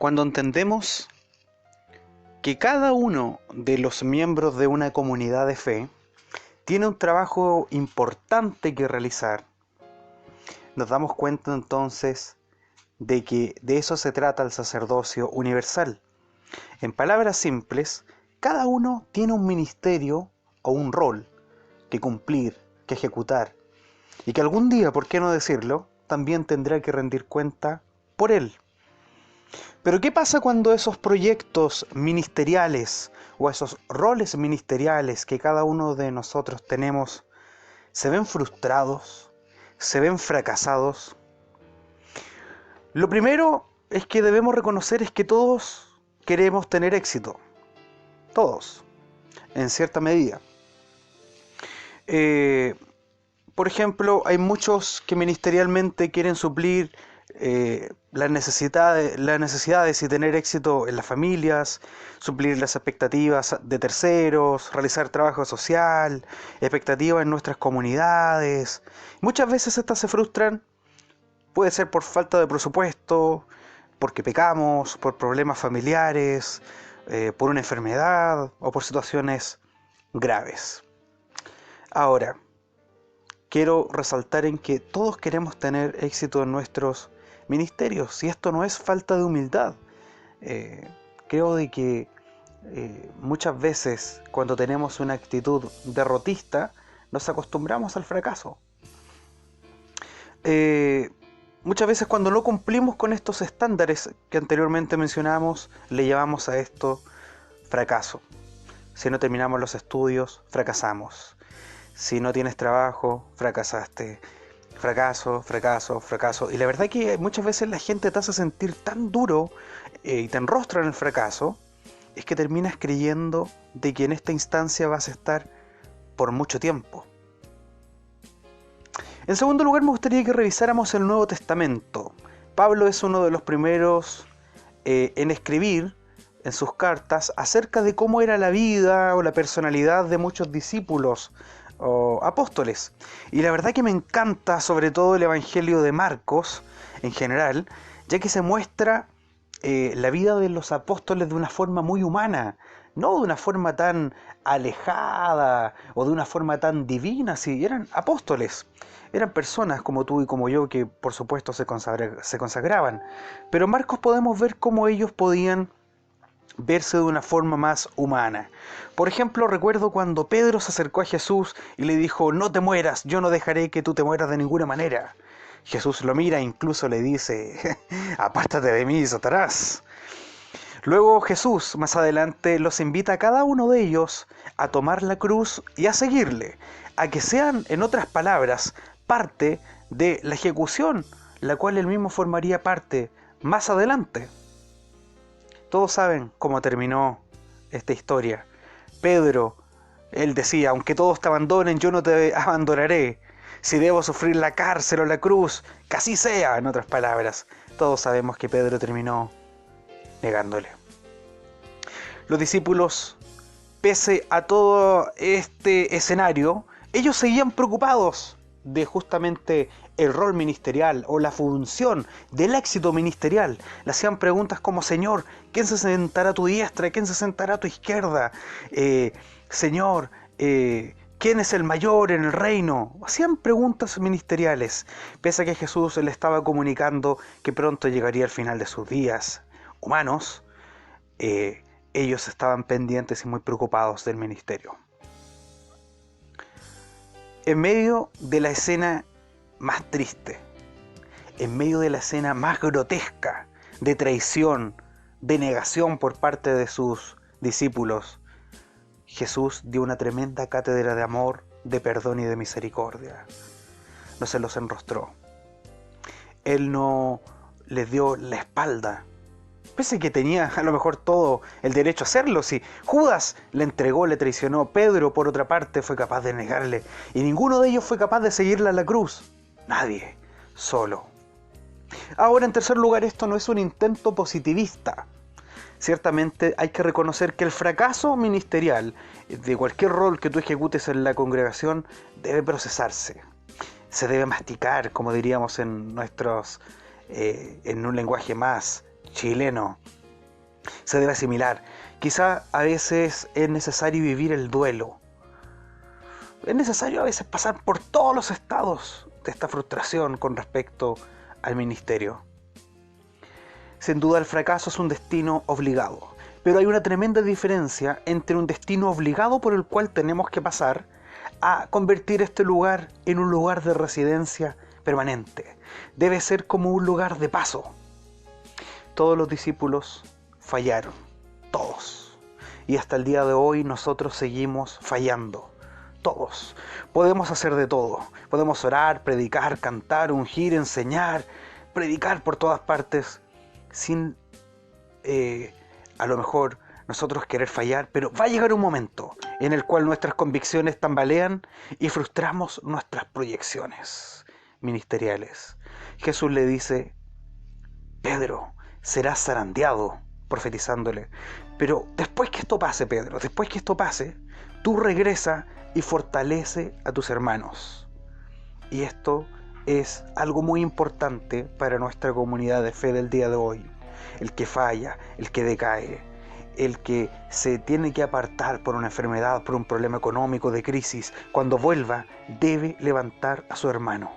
Cuando entendemos que cada uno de los miembros de una comunidad de fe tiene un trabajo importante que realizar, nos damos cuenta entonces de que de eso se trata el sacerdocio universal. En palabras simples, cada uno tiene un ministerio o un rol que cumplir, que ejecutar, y que algún día, ¿por qué no decirlo?, también tendrá que rendir cuenta por él. Pero ¿qué pasa cuando esos proyectos ministeriales o esos roles ministeriales que cada uno de nosotros tenemos se ven frustrados, se ven fracasados? Lo primero es que debemos reconocer es que todos queremos tener éxito. Todos, en cierta medida. Por ejemplo, hay muchos que ministerialmente quieren suplir las necesidades y tener éxito en las familias, suplir las expectativas de terceros, realizar trabajo social, expectativas en nuestras comunidades. Muchas veces estas se frustran, puede ser por falta de presupuesto, porque pecamos, por problemas familiares, por una enfermedad o por situaciones graves. Ahora, quiero resaltar en que todos queremos tener éxito en nuestros ministerios, y esto no es falta de humildad. Creo de que muchas veces cuando tenemos una actitud derrotista nos acostumbramos al fracaso. Muchas veces cuando no cumplimos con estos estándares que anteriormente mencionamos, le llamamos a esto fracaso. Si no terminamos los estudios, fracasamos. Si no tienes trabajo, fracasaste. Fracaso, fracaso, fracaso. Y la verdad que muchas veces la gente te hace sentir tan duro y te enrostra en el fracaso, es que terminas creyendo de que en esta instancia vas a estar por mucho tiempo. En segundo lugar, me gustaría que revisáramos el Nuevo Testamento. Pablo es uno de los primeros en escribir en sus cartas acerca de cómo era la vida o la personalidad de muchos discípulos o apóstoles. Y la verdad que me encanta sobre todo el Evangelio de Marcos en general, ya que se muestra la vida de los apóstoles de una forma muy humana, no de una forma tan alejada o de una forma tan divina. Sí, eran apóstoles, eran personas como tú y como yo que por supuesto se consagraban, pero en Marcos podemos ver cómo ellos podían verse de una forma más humana. Por ejemplo, recuerdo cuando Pedro se acercó a Jesús y le dijo: no te mueras, yo no dejaré que tú te mueras de ninguna manera. Jesús lo mira e incluso le dice: apártate de mí, Satanás. Luego Jesús más adelante los invita a cada uno de ellos a tomar la cruz y a seguirle, a que sean, en otras palabras, parte de la ejecución, la cual él mismo formaría parte más adelante. Todos saben cómo terminó esta historia. Pedro, él decía: aunque todos te abandonen, yo no te abandonaré. Si debo sufrir la cárcel o la cruz, que así sea, en otras palabras. Todos sabemos que Pedro terminó negándole. Los discípulos, pese a todo este escenario, ellos seguían preocupados de justamente el rol ministerial o la función del éxito ministerial. Le hacían preguntas como: Señor, ¿quién se sentará a tu diestra? ¿Quién se sentará a tu izquierda? Señor, ¿quién es el mayor en el reino? Hacían preguntas ministeriales, pese a que Jesús le estaba comunicando que pronto llegaría el final de sus días humanos. Ellos estaban pendientes y muy preocupados del ministerio. En medio de la escena más triste, en medio de la escena más grotesca de traición, de negación por parte de sus discípulos, Jesús dio una tremenda cátedra de amor, de perdón y de misericordia. No se los enrostró. Él no les dio la espalda, pese a que tenía a lo mejor todo el derecho a hacerlo. Si Judas le entregó, le traicionó, Pedro por otra parte fue capaz de negarle, y ninguno de ellos fue capaz de seguirle a la cruz. Nadie, solo. Ahora, en tercer lugar, esto no es un intento positivista. Ciertamente hay que reconocer que el fracaso ministerial de cualquier rol que tú ejecutes en la congregación debe procesarse. Se debe masticar, como diríamos en un lenguaje más chileno se debe asimilar. Quizá a veces es necesario vivir el duelo. Es necesario a veces pasar por todos los estados de esta frustración con respecto al ministerio. Sin duda el fracaso es un destino obligado, pero hay una tremenda diferencia entre un destino obligado por el cual tenemos que pasar a convertir este lugar en un lugar de residencia permanente. Debe ser como un lugar de paso. Todos los discípulos fallaron, todos. Y hasta el día de hoy nosotros seguimos fallando. Todos. Podemos hacer de todo. Podemos orar, predicar, cantar, ungir, enseñar, predicar por todas partes, sin a lo mejor nosotros querer fallar, pero va a llegar un momento en el cual nuestras convicciones tambalean y frustramos nuestras proyecciones ministeriales. Jesús le dice: Pedro, serás zarandeado, profetizándole. Pero después que esto pase, Pedro, después que esto pase, tú regresa y fortalece a tus hermanos. Y esto es algo muy importante para nuestra comunidad de fe del día de hoy. El que falla, el que decae, el que se tiene que apartar por una enfermedad, por un problema económico, de crisis, cuando vuelva, debe levantar a su hermano.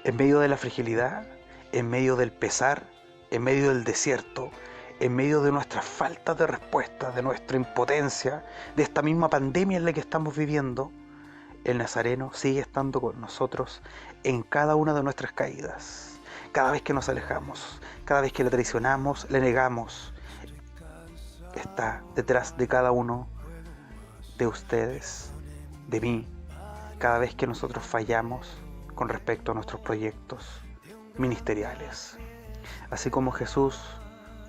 En medio de la fragilidad, en medio del pesar, en medio del desierto, en medio de nuestras faltas de respuesta, de nuestra impotencia, de esta misma pandemia en la que estamos viviendo, el Nazareno sigue estando con nosotros en cada una de nuestras caídas. Cada vez que nos alejamos, cada vez que le traicionamos, le negamos, está detrás de cada uno de ustedes, de mí, cada vez que nosotros fallamos con respecto a nuestros proyectos ministeriales. Así como Jesús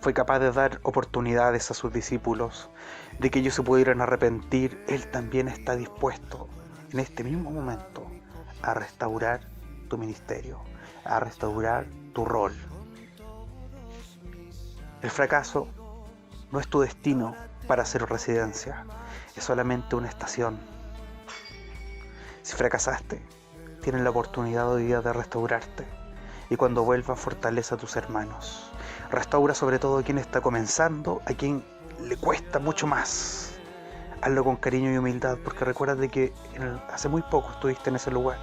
fue capaz de dar oportunidades a sus discípulos de que ellos se pudieran arrepentir, Él también está dispuesto en este mismo momento a restaurar tu ministerio, a restaurar tu rol. El fracaso no es tu destino para hacer residencia, es solamente una estación. Si fracasaste, tienes la oportunidad hoy día de restaurarte, y cuando vuelvas fortalece a tus hermanos. Restaura sobre todo a quien está comenzando, a quien le cuesta mucho más. Hazlo con cariño y humildad, porque recuérdate que hace muy poco estuviste en ese lugar.